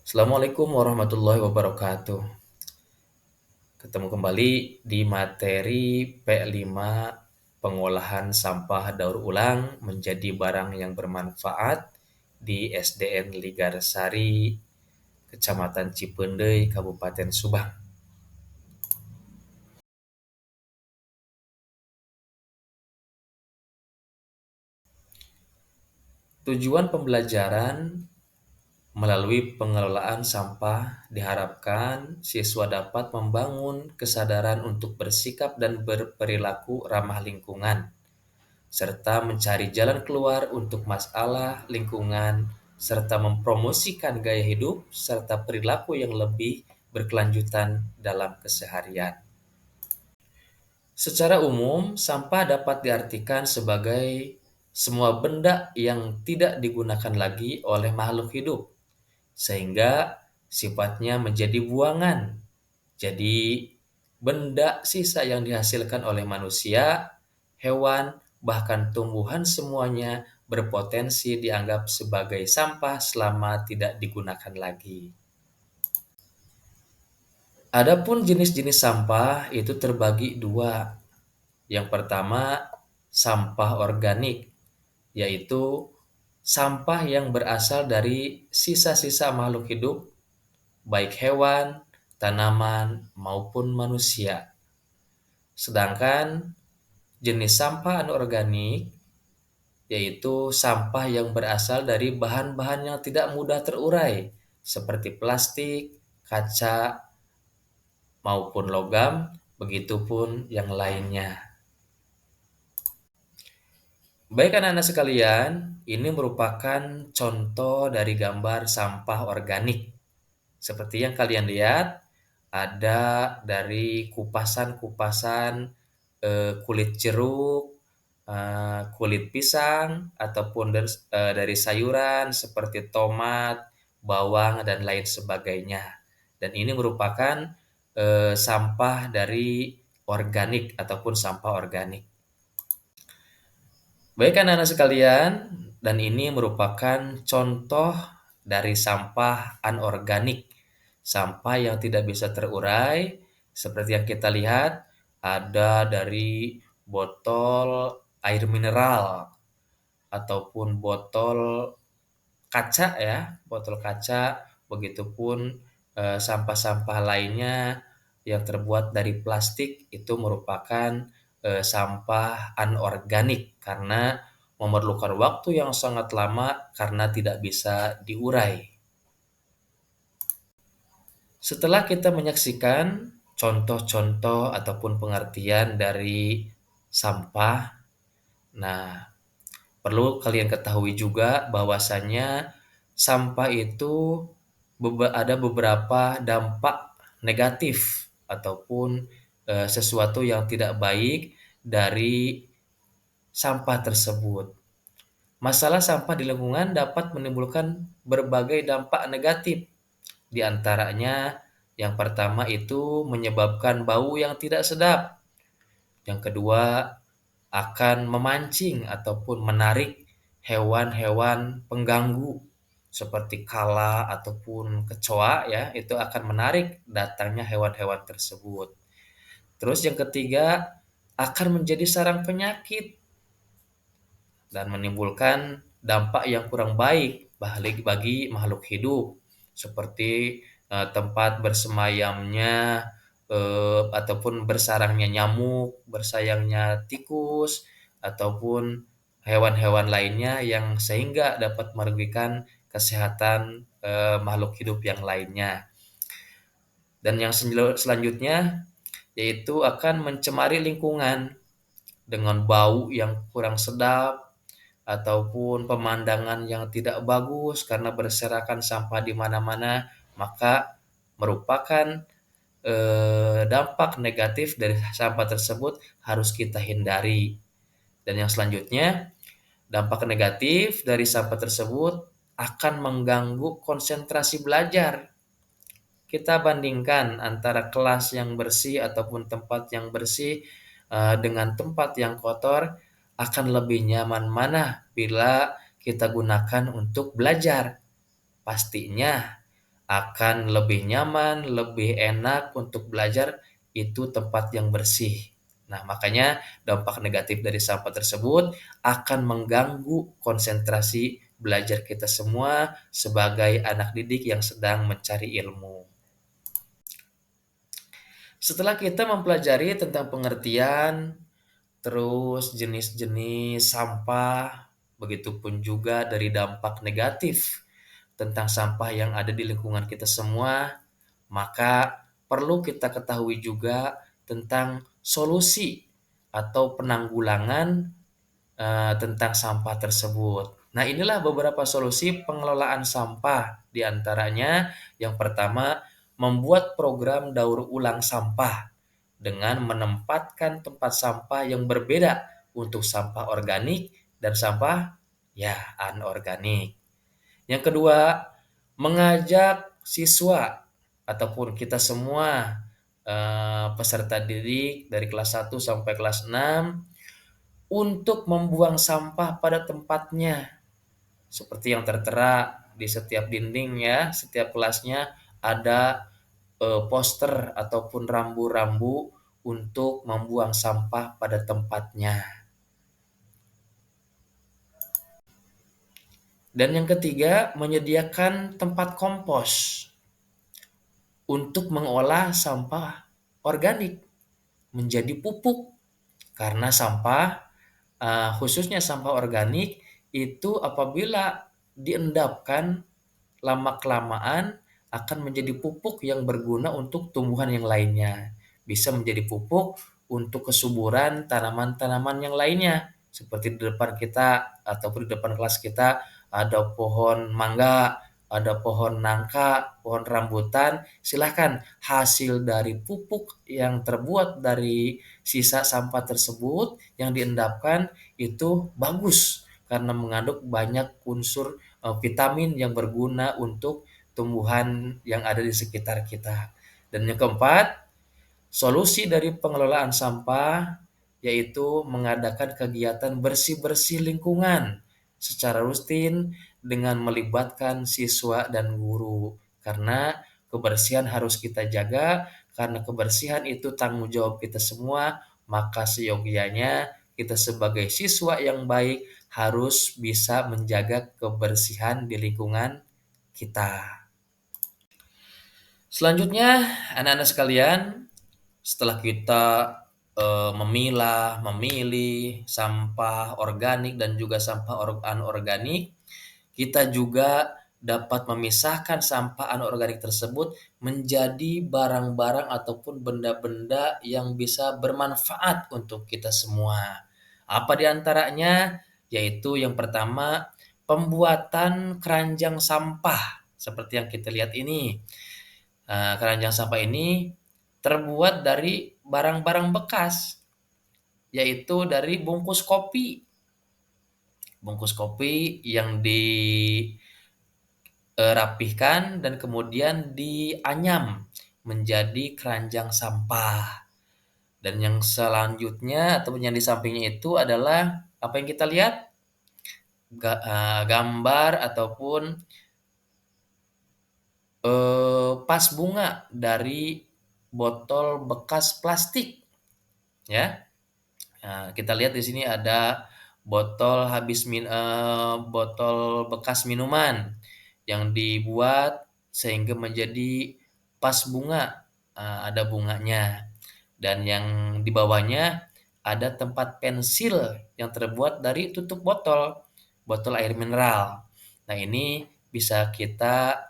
Assalamualaikum warahmatullahi wabarakatuh. Ketemu kembali di materi P5 pengolahan sampah daur ulang menjadi barang yang bermanfaat di SDN Ligarsari, Kecamatan Cipeundeuy, Kabupaten Subang. Tujuan pembelajaran melalui pengelolaan sampah diharapkan siswa dapat membangun kesadaran untuk bersikap dan berperilaku ramah lingkungan, serta mencari jalan keluar untuk masalah lingkungan, serta mempromosikan gaya hidup serta perilaku yang lebih berkelanjutan dalam keseharian. Secara umum, sampah dapat diartikan sebagai semua benda yang tidak digunakan lagi oleh makhluk hidup, sehingga sifatnya menjadi buangan. Jadi, benda sisa yang dihasilkan oleh manusia, hewan, bahkan tumbuhan semuanya berpotensi dianggap sebagai sampah selama tidak digunakan lagi. Adapun jenis-jenis sampah itu terbagi dua. Yang pertama, sampah organik, yaitu sampah yang berasal dari sisa-sisa makhluk hidup, baik hewan, tanaman, maupun manusia. Sedangkan jenis sampah anorganik yaitu sampah yang berasal dari bahan-bahan yang tidak mudah terurai seperti plastik, kaca, maupun logam, begitupun yang lainnya. Baik anak-anak sekalian, ini merupakan contoh dari gambar sampah organik. Seperti yang kalian lihat, ada dari kupasan-kupasan kulit jeruk, kulit pisang, ataupun dari sayuran seperti tomat, bawang, dan lain sebagainya. Dan ini merupakan sampah dari organik ataupun sampah organik. Baik anak-anak sekalian, dan ini merupakan contoh dari sampah anorganik, sampah yang tidak bisa terurai. Seperti yang kita lihat, ada dari botol air mineral ataupun botol kaca ya, botol kaca, begitupun sampah-sampah lainnya yang terbuat dari plastik itu merupakan sampah anorganik karena memerlukan waktu yang sangat lama karena tidak bisa diurai. Setelah kita menyaksikan contoh-contoh ataupun pengertian dari sampah, nah perlu kalian ketahui juga bahwasannya sampah itu ada beberapa dampak negatif ataupun sesuatu yang tidak baik dari sampah tersebut. Masalah sampah di lingkungan dapat menimbulkan berbagai dampak negatif. Di antaranya, yang pertama itu menyebabkan bau yang tidak sedap. Yang kedua, akan memancing ataupun menarik hewan-hewan pengganggu seperti kala ataupun kecoa ya, itu akan menarik datangnya hewan-hewan tersebut. Terus yang ketiga, akan menjadi sarang penyakit dan menimbulkan dampak yang kurang baik bagi makhluk hidup seperti tempat bersemayamnya ataupun bersarangnya nyamuk, bersayangnya tikus ataupun hewan-hewan lainnya yang sehingga dapat merugikan kesehatan makhluk hidup yang lainnya. Dan yang selanjutnya yaitu akan mencemari lingkungan dengan bau yang kurang sedap ataupun pemandangan yang tidak bagus karena berserakan sampah di mana-mana, maka merupakan dampak negatif dari sampah tersebut harus kita hindari. Dan yang selanjutnya, dampak negatif dari sampah tersebut akan mengganggu konsentrasi belajar. Kita bandingkan antara kelas yang bersih ataupun tempat yang bersih dengan tempat yang kotor, akan lebih nyaman mana bila kita gunakan untuk belajar. Pastinya akan lebih nyaman, lebih enak untuk belajar itu tempat yang bersih. Nah, makanya dampak negatif dari sampah tersebut akan mengganggu konsentrasi belajar kita semua sebagai anak didik yang sedang mencari ilmu. Setelah kita mempelajari tentang pengertian, terus jenis-jenis sampah, begitupun juga dari dampak negatif tentang sampah yang ada di lingkungan kita semua, maka perlu kita ketahui juga tentang solusi atau penanggulangan tentang sampah tersebut. Nah, inilah beberapa solusi pengelolaan sampah. Di antaranya, yang pertama, membuat program daur ulang sampah dengan menempatkan tempat sampah yang berbeda untuk sampah organik dan sampah ya anorganik. Yang kedua, mengajak siswa ataupun kita semua peserta didik dari kelas 1 sampai kelas 6 untuk membuang sampah pada tempatnya. Seperti yang tertera di setiap dinding ya, setiap kelasnya ada poster ataupun rambu-rambu untuk membuang sampah pada tempatnya. Dan yang ketiga, menyediakan tempat kompos untuk mengolah sampah organik menjadi pupuk. Karena sampah, khususnya sampah organik, itu apabila diendapkan lama-kelamaan akan menjadi pupuk yang berguna untuk tumbuhan yang lainnya. Bisa menjadi pupuk untuk kesuburan tanaman-tanaman yang lainnya. Seperti di depan kita ataupun di depan kelas kita ada pohon mangga, ada pohon nangka, pohon rambutan. Silahkan hasil dari pupuk yang terbuat dari sisa sampah tersebut yang diendapkan itu bagus karena mengandung banyak unsur vitamin yang berguna untuk tumbuhan yang ada di sekitar kita. Dan yang keempat, solusi dari pengelolaan sampah yaitu mengadakan kegiatan bersih-bersih lingkungan secara rutin dengan melibatkan siswa dan guru. Karena kebersihan harus kita jaga, karena kebersihan itu tanggung jawab kita semua, maka seyogianya kita sebagai siswa yang baik harus bisa menjaga kebersihan di lingkungan kita. Selanjutnya, anak-anak sekalian, setelah kita memilah, memilih sampah organik dan juga sampah anorganik, kita juga dapat memisahkan sampah anorganik tersebut menjadi barang-barang ataupun benda-benda yang bisa bermanfaat untuk kita semua. Apa di antaranya? Yaitu yang pertama, pembuatan keranjang sampah seperti yang kita lihat ini. Keranjang sampah ini terbuat dari barang-barang bekas, yaitu dari bungkus kopi. Bungkus kopi yang dirapihkan dan kemudian dianyam menjadi keranjang sampah. Dan yang selanjutnya ataupun yang di sampingnya itu adalah apa yang kita lihat? Gambar ataupun pas bunga dari botol bekas plastik, ya. Nah, kita lihat di sini ada botol bekas minuman yang dibuat sehingga menjadi pas bunga, ada bunganya. Dan yang di bawahnya ada tempat pensil yang terbuat dari tutup botol air mineral. Nah, ini bisa kita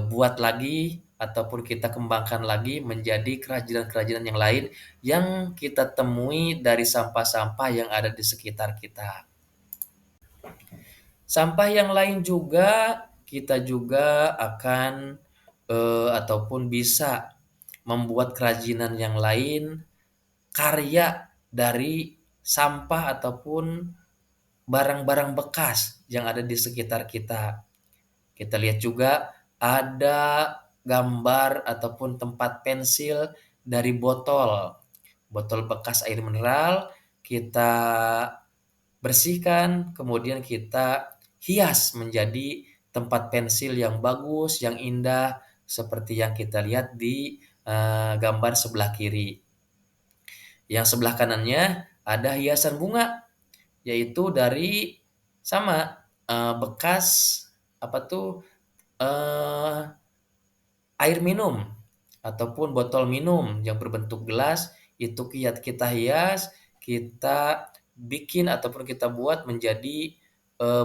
buat lagi ataupun kita kembangkan lagi menjadi kerajinan-kerajinan yang lain yang kita temui dari sampah-sampah yang ada di sekitar kita. Sampah yang lain juga kita juga akan ataupun bisa membuat kerajinan yang lain karya dari sampah ataupun barang-barang bekas yang ada di sekitar kita. Kita lihat juga ada gambar ataupun tempat pensil dari botol. Botol bekas air mineral kita bersihkan, kemudian kita hias menjadi tempat pensil yang bagus, yang indah, seperti yang kita lihat di gambar sebelah kiri. Yang sebelah kanannya ada hiasan bunga, yaitu dari sama bekas apa tuh eh, air minum ataupun botol minum yang berbentuk gelas itu kita hias, kita bikin ataupun kita buat menjadi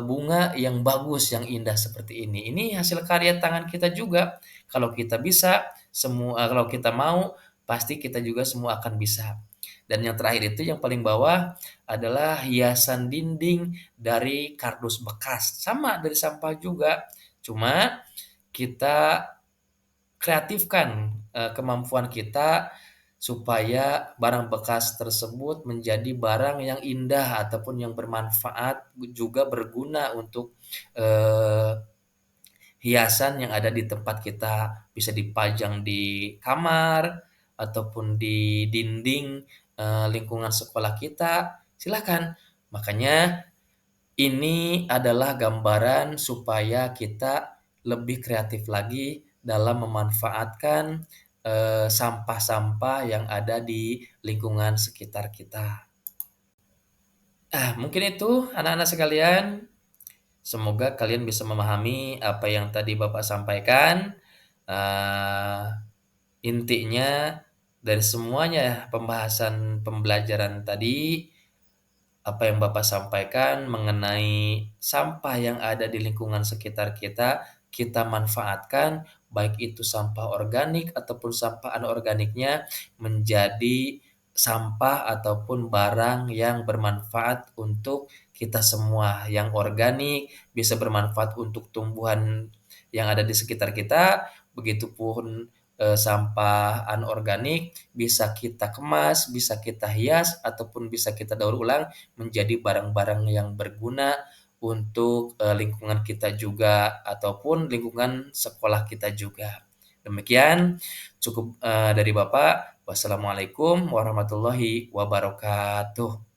bunga yang bagus, yang indah seperti ini. Ini hasil karya tangan kita juga. Kalau kita bisa, kalau kita mau, pasti kita juga semua akan bisa. Dan yang terakhir itu yang paling bawah adalah hiasan dinding dari kardus bekas. Sama dari sampah juga. Cuma kita kreatifkan kemampuan kita supaya barang bekas tersebut menjadi barang yang indah ataupun yang bermanfaat juga berguna untuk eh, hiasan yang ada di tempat kita, bisa dipajang di kamar ataupun di dinding lingkungan sekolah kita. Silakan. Makanya ini adalah gambaran supaya kita lebih kreatif lagi dalam memanfaatkan sampah-sampah yang ada di lingkungan sekitar kita. Mungkin itu anak-anak sekalian. Semoga kalian bisa memahami apa yang tadi Bapak sampaikan. Eh, Intinya dari semuanya pembahasan pembelajaran tadi, apa yang Bapak sampaikan mengenai sampah yang ada di lingkungan sekitar kita, kita manfaatkan, baik itu sampah organik ataupun sampah anorganiknya, menjadi sampah ataupun barang yang bermanfaat untuk kita semua. Yang organik bisa bermanfaat untuk tumbuhan yang ada di sekitar kita, begitupun sampah anorganik bisa kita kemas, bisa kita hias, ataupun bisa kita daur ulang menjadi barang-barang yang berguna untuk lingkungan kita juga ataupun lingkungan sekolah kita juga. Demikian cukup dari Bapak. Wassalamualaikum warahmatullahi wabarakatuh.